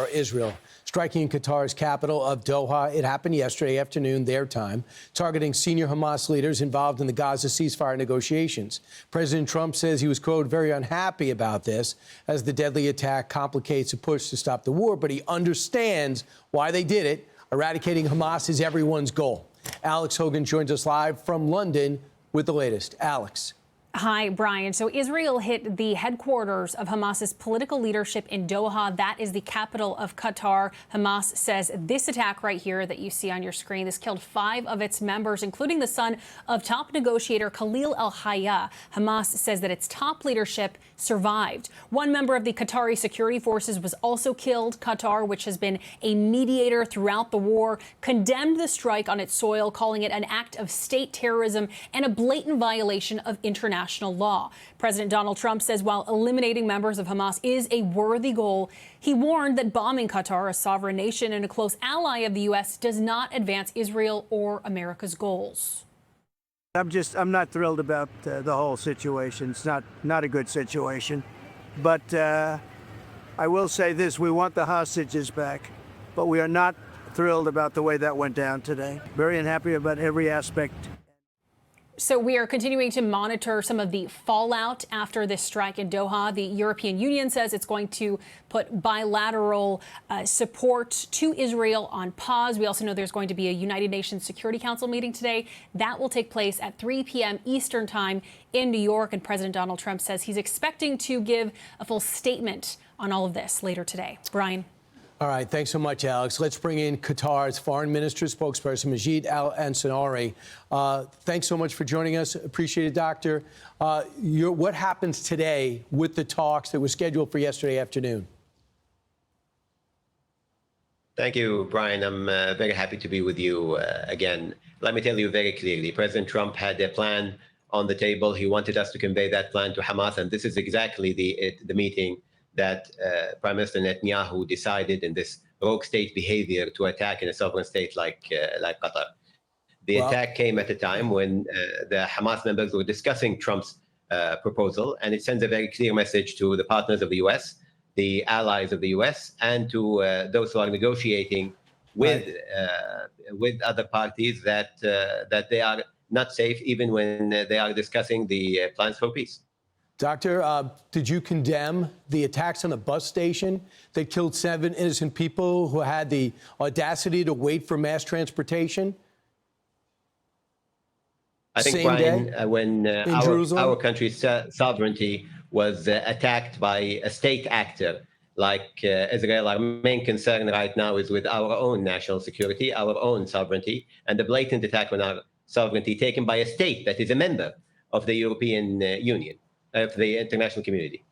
Israel striking in Qatar's capital of Doha. It happened yesterday afternoon, their time, targeting senior Hamas leaders involved in the Gaza ceasefire negotiations. President Trump says he was, quote, very unhappy about this as the deadly attack complicates a push to stop the war, but he understands why they did it. Eradicating Hamas is everyone's goal. Alex Hogan joins us live from London with the latest. Alex. Hi, Brian. So Israel hit the headquarters of Hamas's political leadership in Doha. That is the capital of Qatar. Hamas says this attack right here that you see on your screen, this killed 5 of its members, including the son of top negotiator Khalil al-Hayya. Hamas says that its top leadership survived. One member of the Qatari security forces was also killed. Qatar, which has been a mediator throughout the war, condemned the strike on its soil, calling it an act of state terrorism and a blatant violation of international law. President Donald Trump says while eliminating members of Hamas is a worthy goal, he warned that bombing Qatar, a sovereign nation and a close ally of the U.S., does not advance Israel or America's goals. I'm not thrilled about the whole situation. It's not a good situation. But I will say this, we want the hostages back, but we are not thrilled about the way that went down today. Very unhappy about every aspect. So we are continuing to monitor some of the fallout after this strike in Doha. The European Union says it's going to put bilateral support to Israel on pause. We also know there's going to be a United Nations Security Council meeting today. That will take place at 3 p.m. Eastern time in New York. And President Donald Trump says he's expecting to give a full statement on all of this later today. Brian. All right. Thanks so much, Alex. Let's bring in Qatar's foreign minister spokesperson, Majed Al Ansari. Thanks so much for joining us. Appreciate it, Doctor. What happens today with the talks that were scheduled for yesterday afternoon? Thank you, Brian. I'm very happy to be with you again. Let me tell you very clearly, President Trump had a plan on the table. He wanted us to convey that plan to Hamas, and this is exactly the meeting that Prime Minister Netanyahu decided in this rogue state behavior to attack in a sovereign state like Qatar. The attack came at a time when the Hamas members were discussing Trump's proposal, and it sends a very clear message to the partners of the U.S., the allies of the U.S., and to those who are negotiating with other parties that they are not safe even when they are discussing the plans for peace. Doctor, did you condemn the attacks on the bus station that killed 7 innocent people who had the audacity to wait for mass transportation? I think, Brian, when our country's sovereignty was attacked by a state actor like Israel, our main concern right now is with our own national security, our own sovereignty, and the blatant attack on our sovereignty taken by a state that is a member of the European Union. Of the international community.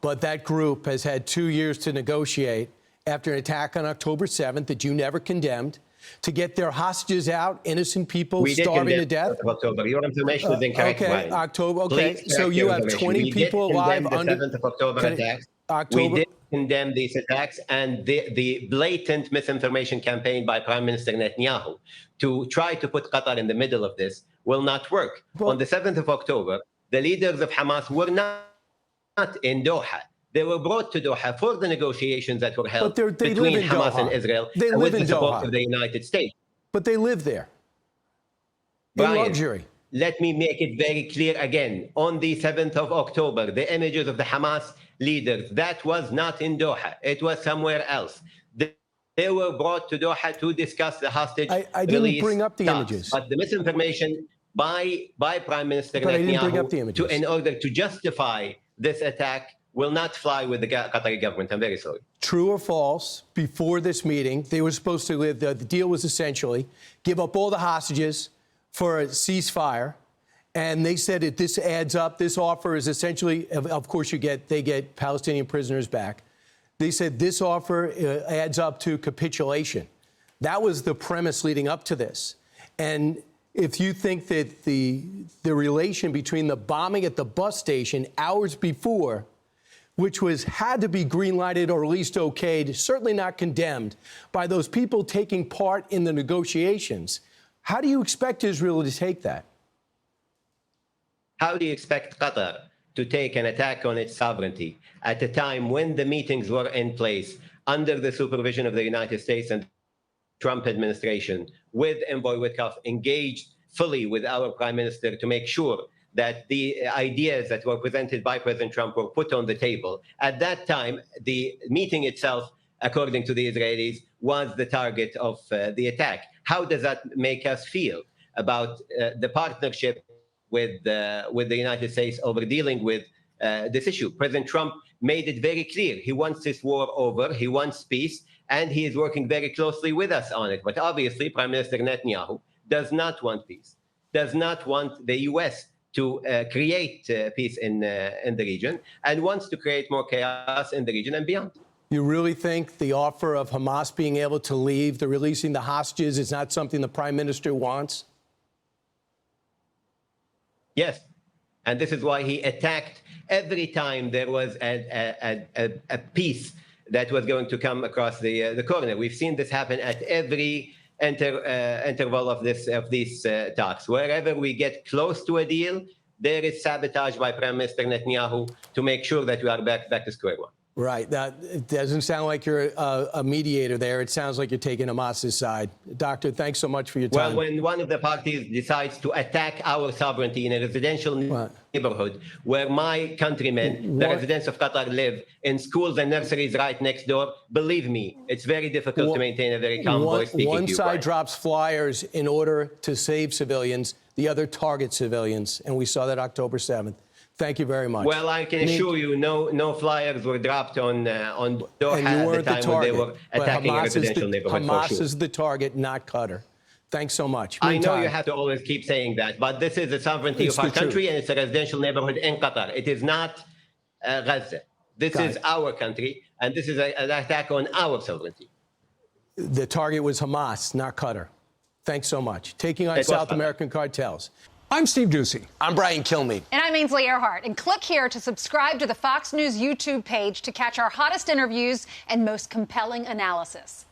But that group has had 2 years to negotiate after an attack on October 7th that you never condemned, to get their hostages out, innocent people starving to death. October. Your information is incorrect. Okay, October. Okay, so you have 20 people alive under the 7th of October attacks. We did condemn these attacks, and the blatant misinformation campaign by Prime Minister Netanyahu to try to put Qatar in the middle of this will not work. On the 7th of October, the leaders of Hamas were not in Doha. They were brought to Doha for the negotiations that were held between Hamas and Israel with the support of the United States. But they live there in luxury. Let me make it very clear again. On the 7th of October, the images of the Hamas leaders, that was not in Doha. It was somewhere else. They were brought to Doha to discuss the hostage release. I didn't bring up the images. But the misinformation by Prime Minister Netanyahu in order to justify this attack will not fly with the Qatari government. I'm very sorry. True or false, before this meeting, they were supposed to live, the deal was essentially give up all the hostages for a ceasefire. And they said that this adds up. This offer is essentially, of course, they get Palestinian prisoners back. They said this offer adds up to capitulation. That was the premise leading up to this. And if you think that the relation between the bombing at the bus station hours before, which had to be green-lighted or at least okayed, certainly not condemned, by those people taking part in the negotiations, how do you expect Israel to take that? How do you expect Qatar to take an attack on its sovereignty at a time when the meetings were in place under the supervision of the United States and Trump administration, with Envoy Witkoff, engaged fully with our Prime Minister to make sure that the ideas that were presented by President Trump were put on the table. At that time, the meeting itself, according to the Israelis, was the target of the attack. How does that make us feel about the partnership with the United States over dealing with this issue? President Trump made it very clear. He wants this war over. He wants peace, and he is working very closely with us on it. But obviously, Prime Minister Netanyahu does not want peace, does not want the U.S. to create peace in the region, and wants to create more chaos in the region and beyond. You really think the offer of Hamas being able to leave, the releasing the hostages, is not something the Prime Minister wants? Yes, and this is why he attacked every time there was a peace that was going to come across the corner. We've seen this happen at every interval of these talks. Wherever we get close to a deal, there is sabotage by Prime Minister Netanyahu to make sure that we are back to square one. Right. It doesn't sound like you're a mediator there. It sounds like you're taking Hamas's side. Doctor, thanks so much for your time. Well, when one of the parties decides to attack our sovereignty in a residential neighborhood where my countrymen, the residents of Qatar, live in schools and nurseries right next door, believe me, it's very difficult to maintain a very calm voice speaking to you. One side drops flyers in order to save civilians, the other targets civilians, and we saw that October 7th. Thank you very much. Well, I can assure you, no flyers were dropped on Doha at the time when they were attacking a residential neighborhood. Hamas is the target, not Qatar. Thanks so much. I know you have to always keep saying that, but this is the sovereignty of our country, and it's a residential neighborhood in Qatar. It is not Gaza. This is our country, and this is an attack on our sovereignty. The target was Hamas, not Qatar. Thanks so much. Taking on South American cartels. I'm Steve Doocy. I'm Brian Kilmeade. And I'm Ainsley Earhart. And click here to subscribe to the Fox News YouTube page to catch our hottest interviews and most compelling analysis.